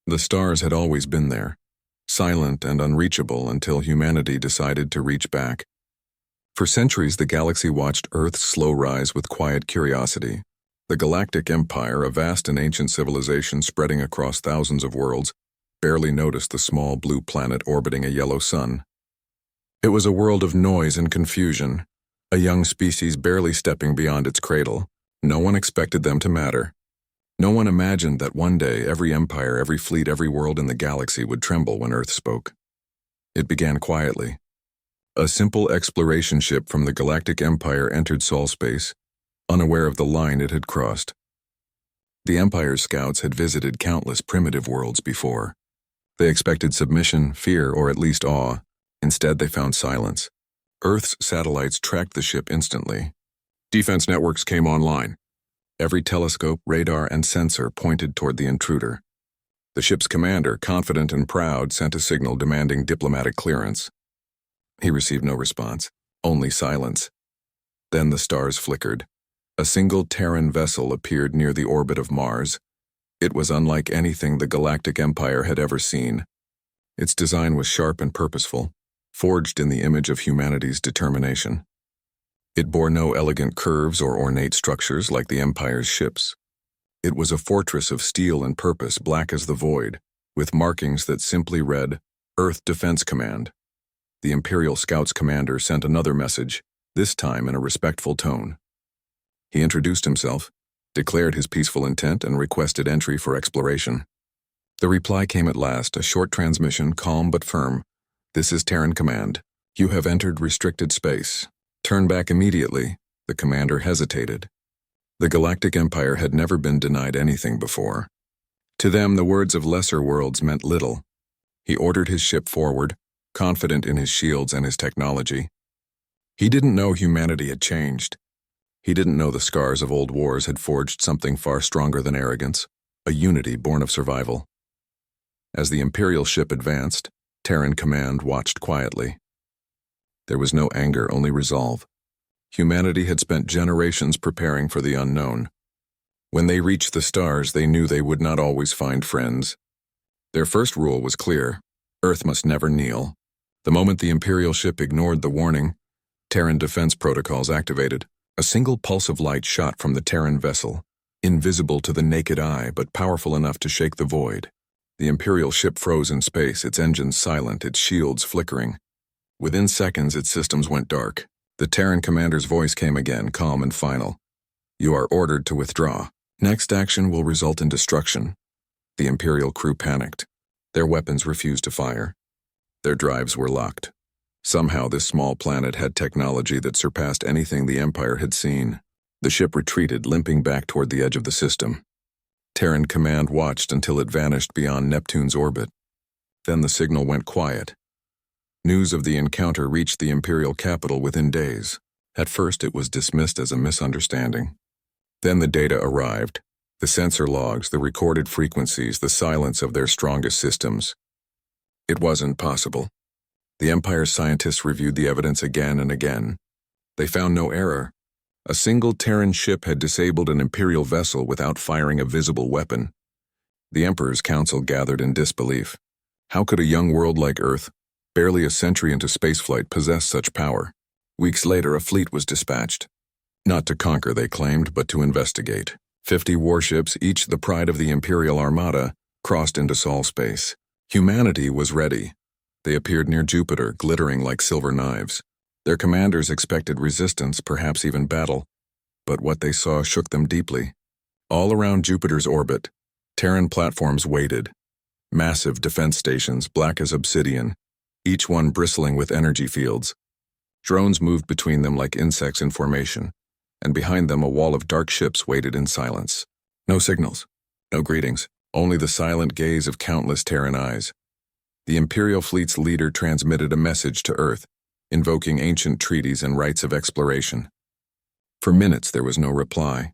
The stars had always been there, silent and unreachable until humanity decided to reach back. For centuries, the galaxy watched Earth's slow rise with quiet curiosity. The Galactic Empire, a vast and ancient civilization spreading across thousands of worlds, barely noticed the small blue planet orbiting a yellow sun. It was a world of noise and confusion, a young species barely stepping beyond its cradle. No one expected them to matter. No one imagined that one day every empire, every fleet, every world in the galaxy would tremble when Earth spoke. It began quietly. A simple exploration ship from the Galactic Empire entered Sol space, unaware of the line it had crossed. The Empire's scouts had visited countless primitive worlds before. They expected submission, fear, or at least awe. Instead, they found silence. Earth's satellites tracked the ship instantly. Defense networks came online. Every telescope, radar, and sensor pointed toward the intruder. The ship's commander, confident and proud, sent a signal demanding diplomatic clearance. He received no response, only silence. Then the stars flickered. A single Terran vessel appeared near the orbit of Mars. It was unlike anything the Galactic Empire had ever seen. Its design was sharp and purposeful, forged in the image of humanity's determination. It bore no elegant curves or ornate structures like the Empire's ships. It was a fortress of steel and purpose, black as the void, with markings that simply read, Earth Defense Command. The Imperial Scouts commander sent another message, this time in a respectful tone. He introduced himself, declared his peaceful intent, and requested entry for exploration. The reply came at last, a short transmission, calm but firm. This is Terran Command. You have entered restricted space. Turn back immediately. The commander hesitated. The Galactic Empire had never been denied anything before. To them, the words of lesser worlds meant little. He ordered his ship forward, confident in his shields and his technology. He didn't know humanity had changed. He didn't know the scars of old wars had forged something far stronger than arrogance, a unity born of survival. As the Imperial ship advanced, Terran Command watched quietly. There was no anger, only resolve. Humanity had spent generations preparing for the unknown. When they reached the stars, they knew they would not always find friends. Their first rule was clear: Earth must never kneel. The moment the Imperial ship ignored the warning, Terran defense protocols activated. A single pulse of light shot from the Terran vessel, invisible to the naked eye but powerful enough to shake the void. The Imperial ship froze in space, its engines silent, its shields flickering. Within seconds, its systems went dark. The Terran commander's voice came again, calm and final. You are ordered to withdraw. Next action will result in destruction. The Imperial crew panicked. Their weapons refused to fire. Their drives were locked. Somehow this small planet had technology that surpassed anything the Empire had seen. The ship retreated, limping back toward the edge of the system. Terran Command watched until it vanished beyond Neptune's orbit. Then the signal went quiet. News of the encounter reached the Imperial capital within days. At first it was dismissed as a misunderstanding. Then the data arrived. The sensor logs, the recorded frequencies, the silence of their strongest systems. It wasn't possible. The Empire's scientists reviewed the evidence again and again. They found no error. A single Terran ship had disabled an Imperial vessel without firing a visible weapon. The Emperor's council gathered in disbelief. How could a young world like Earth, barely a century into spaceflight, possess such power? Weeks later, a fleet was dispatched. Not to conquer, they claimed, but to investigate. 50 warships, each the pride of the Imperial Armada, crossed into Sol space. Humanity was ready. They appeared near Jupiter, glittering like silver knives. Their commanders expected resistance, perhaps even battle, but what they saw shook them deeply. All around Jupiter's orbit, Terran platforms waited. Massive defense stations, black as obsidian, each one bristling with energy fields. Drones moved between them like insects in formation, and behind them a wall of dark ships waited in silence. No signals, no greetings, only the silent gaze of countless Terran eyes. The Imperial fleet's leader transmitted a message to Earth, invoking ancient treaties and rites of exploration. For minutes there was no reply.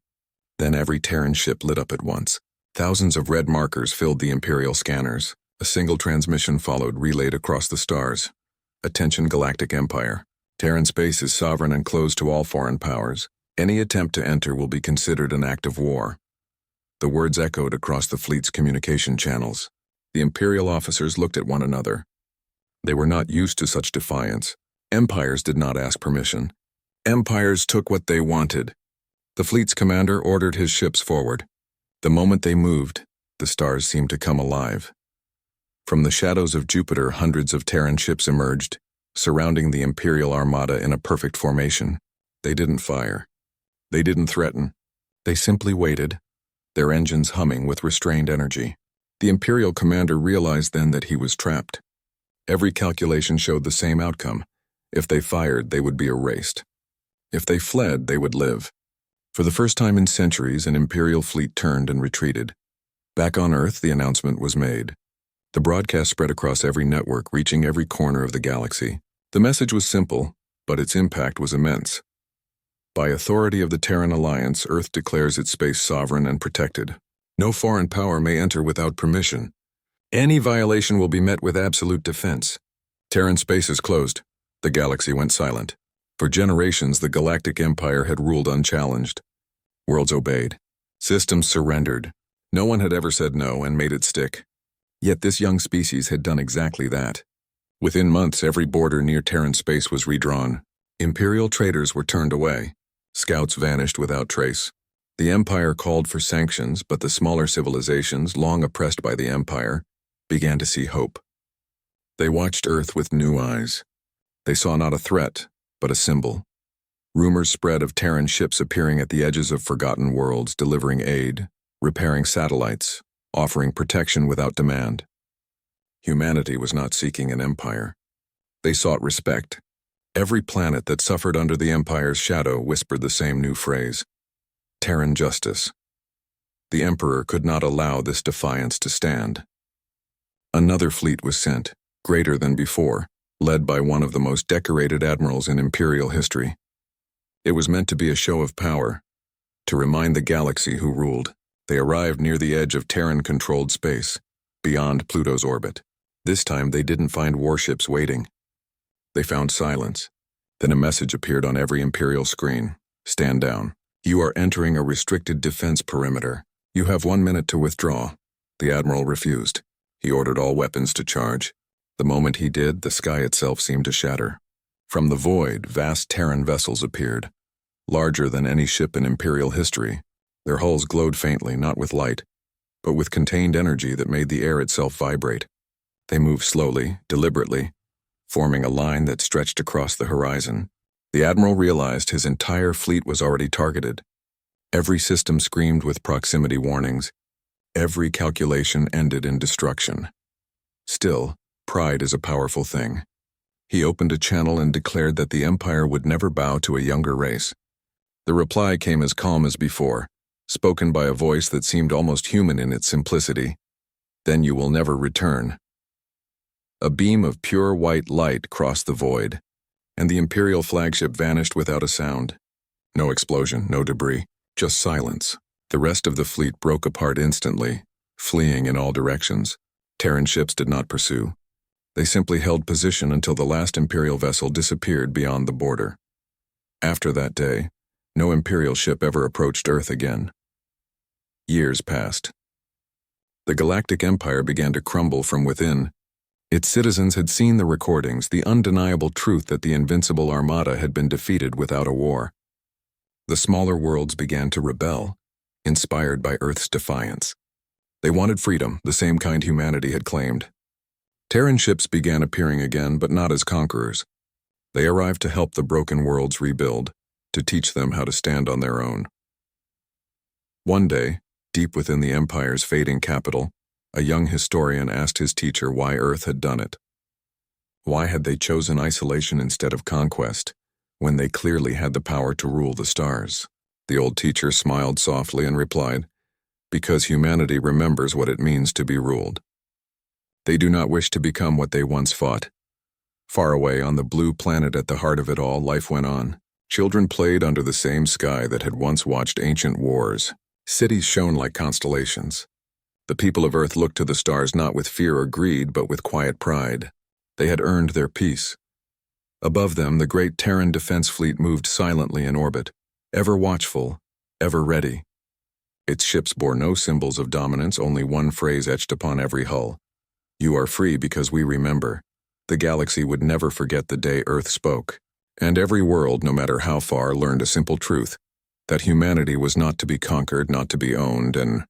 Then every Terran ship lit up at once. Thousands of red markers filled the Imperial scanners. A single transmission followed, relayed across the stars. Attention, Galactic Empire. Terran space is sovereign and closed to all foreign powers. Any attempt to enter will be considered an act of war. The words echoed across the fleet's communication channels. The Imperial officers looked at one another. They were not used to such defiance. Empires did not ask permission. Empires took what they wanted. The fleet's commander ordered his ships forward. The moment they moved, the stars seemed to come alive. From the shadows of Jupiter, hundreds of Terran ships emerged, surrounding the Imperial armada in a perfect formation. They didn't fire. They didn't threaten. They simply waited, their engines humming with restrained energy. The Imperial commander realized then that he was trapped. Every calculation showed the same outcome. If they fired, they would be erased. If they fled, they would live. For the first time in centuries, an Imperial fleet turned and retreated. Back on Earth, the announcement was made. The broadcast spread across every network, reaching every corner of the galaxy. The message was simple, but its impact was immense. By authority of the Terran Alliance, Earth declares its space sovereign and protected. No foreign power may enter without permission. Any violation will be met with absolute defense. Terran space is closed. The galaxy went silent. For generations, the Galactic Empire had ruled unchallenged. Worlds obeyed. Systems surrendered. No one had ever said no and made it stick. Yet this young species had done exactly that. Within months, every border near Terran space was redrawn. Imperial traders were turned away. Scouts vanished without trace. The Empire called for sanctions, but the smaller civilizations, long oppressed by the Empire, began to see hope. They watched Earth with new eyes. They saw not a threat, but a symbol. Rumors spread of Terran ships appearing at the edges of forgotten worlds, delivering aid, repairing satellites, offering protection without demand. Humanity was not seeking an empire. They sought respect. Every planet that suffered under the Empire's shadow whispered the same new phrase: Terran justice. The Emperor could not allow this defiance to stand. Another fleet was sent, greater than before, led by one of the most decorated admirals in Imperial history. It was meant to be a show of power, to remind the galaxy who ruled. They arrived near the edge of Terran-controlled space, beyond Pluto's orbit. This time they didn't find warships waiting. They found silence. Then a message appeared on every Imperial screen. Stand down. You are entering a restricted defense perimeter. You have 1 minute to withdraw. The Admiral refused. He ordered all weapons to charge. The moment he did, the sky itself seemed to shatter. From the void, vast Terran vessels appeared, larger than any ship in Imperial history. Their hulls glowed faintly, not with light, but with contained energy that made the air itself vibrate. They moved slowly, deliberately, forming a line that stretched across the horizon. The Admiral realized his entire fleet was already targeted. Every system screamed with proximity warnings. Every calculation ended in destruction. Still, pride is a powerful thing. He opened a channel and declared that the Empire would never bow to a younger race. The reply came as calm as before, spoken by a voice that seemed almost human in its simplicity. Then you will never return. A beam of pure white light crossed the void, and the Imperial flagship vanished without a sound. No explosion, no debris, just silence. The rest of the fleet broke apart instantly, fleeing in all directions. Terran ships did not pursue. They simply held position until the last Imperial vessel disappeared beyond the border. After that day, no Imperial ship ever approached Earth again. Years passed. The Galactic Empire began to crumble from within. Its citizens had seen the recordings, the undeniable truth that the invincible armada had been defeated without a war. The smaller worlds began to rebel, inspired by Earth's defiance. They wanted freedom, the same kind humanity had claimed. Terran ships began appearing again, but not as conquerors. They arrived to help the broken worlds rebuild, to teach them how to stand on their own. One day, deep within the Empire's fading capital, a young historian asked his teacher why Earth had done it. Why had they chosen isolation instead of conquest, when they clearly had the power to rule the stars? The old teacher smiled softly and replied, "Because humanity remembers what it means to be ruled. They do not wish to become what they once fought." Far away on the blue planet at the heart of it all, life went on. Children played under the same sky that had once watched ancient wars. Cities shone like constellations. The people of Earth looked to the stars not with fear or greed, but with quiet pride. They had earned their peace. Above them, the great Terran defense fleet moved silently in orbit, ever watchful, ever ready. Its ships bore no symbols of dominance, only one phrase etched upon every hull: You are free because we remember. The galaxy would never forget the day Earth spoke. And every world, no matter how far, learned a simple truth, that humanity was not to be conquered, not to be owned, and